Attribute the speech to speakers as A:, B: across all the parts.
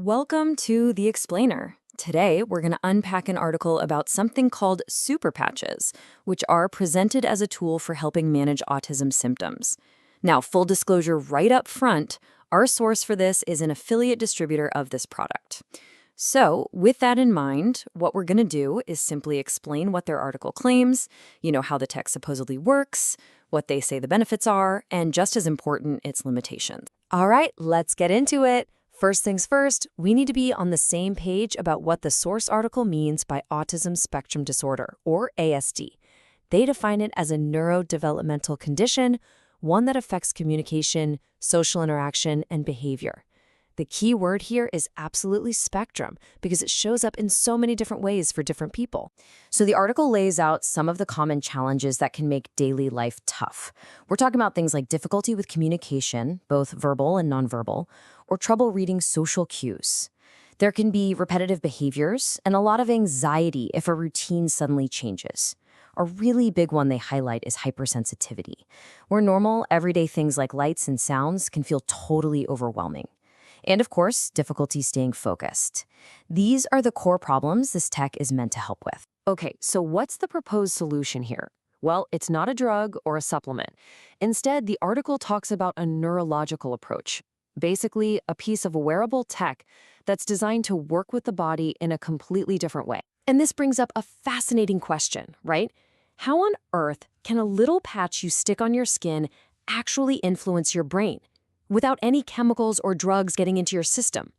A: Welcome to The Explainer. Today, we're going to unpack an article about something called super patches, which are presented as a tool for helping manage autism symptoms. Now, full disclosure right up front, our source for this is an affiliate distributor of this product. So, with that in mind, what we're going to do is simply explain what their article claims, how the tech supposedly works, what they say the benefits are, and just as important, its limitations. All right, let's get into it. First things first, we need to be on the same page about what the source article means by Autism Spectrum Disorder, or ASD. They define it as a neurodevelopmental condition, one that affects communication, social interaction, and behavior. The key word here is absolutely spectrum because it shows up in so many different ways for different people. So the article lays out some of the common challenges that can make daily life tough. We're talking about things like difficulty with communication, both verbal and nonverbal, or trouble reading social cues. There can be repetitive behaviors and a lot of anxiety if a routine suddenly changes. A really big one they highlight is hypersensitivity, where normal, everyday things like lights and sounds can feel totally overwhelming. And of course, difficulty staying focused. These are the core problems this tech is meant to help with.
B: Okay, so what's the proposed solution here? Well, it's not a drug or a supplement. Instead, the article talks about a neurological approach. Basically, a piece of wearable tech that's designed to work with the body in a completely different way. And this brings up a fascinating question, right? How on earth can a little patch you stick on your skin actually influence your brain without any chemicals or drugs getting into your system?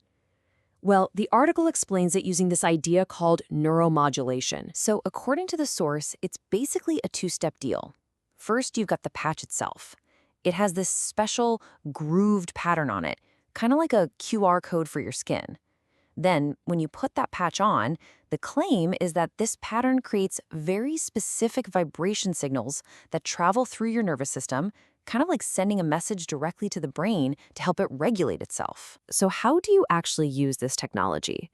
B: Well, the article explains it using this idea called neuromodulation. So according to the source, it's basically a two-step deal. First, you've got the patch itself. It has this special grooved pattern on it, kind of like a QR code for your skin. Then, when you put that patch on, the claim is that this pattern creates very specific vibration signals that travel through your nervous system, kind of like sending a message directly to the brain to help it regulate itself. So how do you actually use this technology?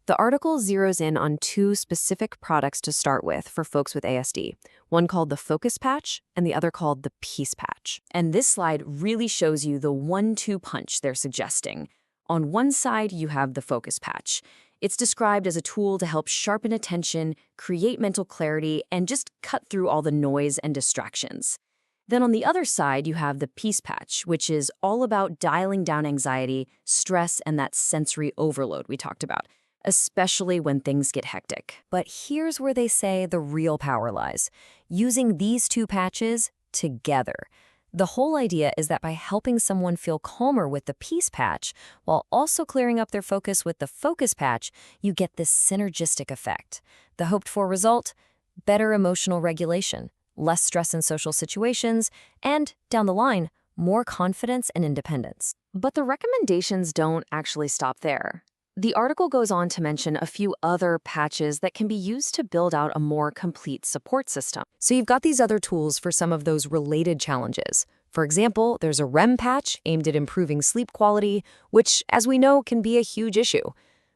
B: The article zeroes in on two specific products to start with for folks with ASD, one called the Focus Patch and the other called the Peace Patch. And this slide really shows you the 1-2 punch they're suggesting. On one side, you have the Focus Patch. It's described as a tool to help sharpen attention, create mental clarity, and just cut through all the noise and distractions. Then on the other side, you have the Peace Patch, which is all about dialing down anxiety, stress, and that sensory overload we talked about, especially when things get hectic. But here's where they say the real power lies: using these two patches together. The whole idea is that by helping someone feel calmer with the Peace Patch, while also clearing up their focus with the Focus Patch, you get this synergistic effect. The hoped-for result? Better emotional regulation, less stress in social situations, and, down the line, more confidence and independence. But the recommendations don't actually stop there. The article goes on to mention a few other patches that can be used to build out a more complete support system. So you've got these other tools for some of those related challenges. For example, there's a REM patch aimed at improving sleep quality, which, as we know, can be a huge issue.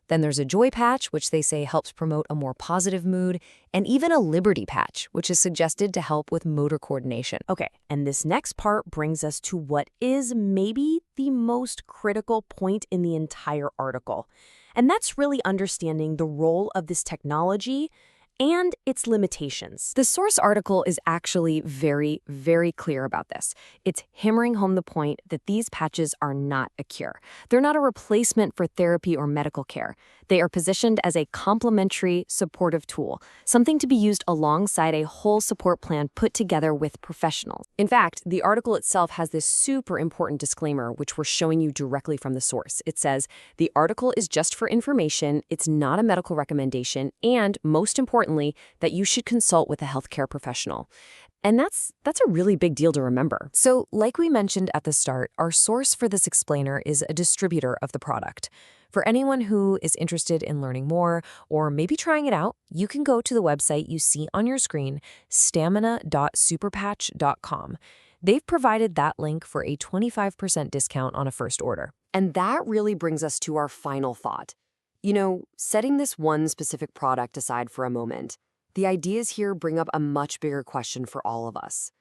B: Then there's a Joy patch, which they say helps promote a more positive mood, and even a Liberty patch, which is suggested to help with motor coordination. Okay, and this next part brings us to what is maybe the most critical point in the entire article. And that's really understanding the role of this technology and its limitations. The source article is actually very, very clear about this. It's hammering home the point that these patches are not a cure. They're not a replacement for therapy or medical care. They are positioned as a complementary supportive tool, something to be used alongside a whole support plan put together with professionals. In fact, the article itself has this super important disclaimer, which we're showing you directly from the source. It says, the article is just for information, it's not a medical recommendation, and most importantly, that you should consult with a healthcare professional. And that's a really big deal to remember. So, like we mentioned at the start, our source for this explainer is a distributor of the product. For anyone who is interested in learning more or maybe trying it out, you can go to the website you see on your screen, stamina.superpatch.com. They've provided that link for a 25% discount on a first order. And that really brings us to our final thought. Setting this one specific product aside for a moment, the ideas here bring up a much bigger question for all of us.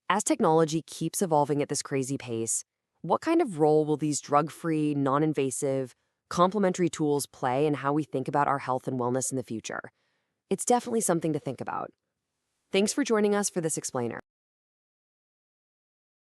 B: As technology keeps evolving at this crazy pace, what kind of role will these drug-free, non-invasive,
A: complementary tools play in how we think about our health and wellness in the future. It's definitely something to think about. Thanks for joining us for this explainer.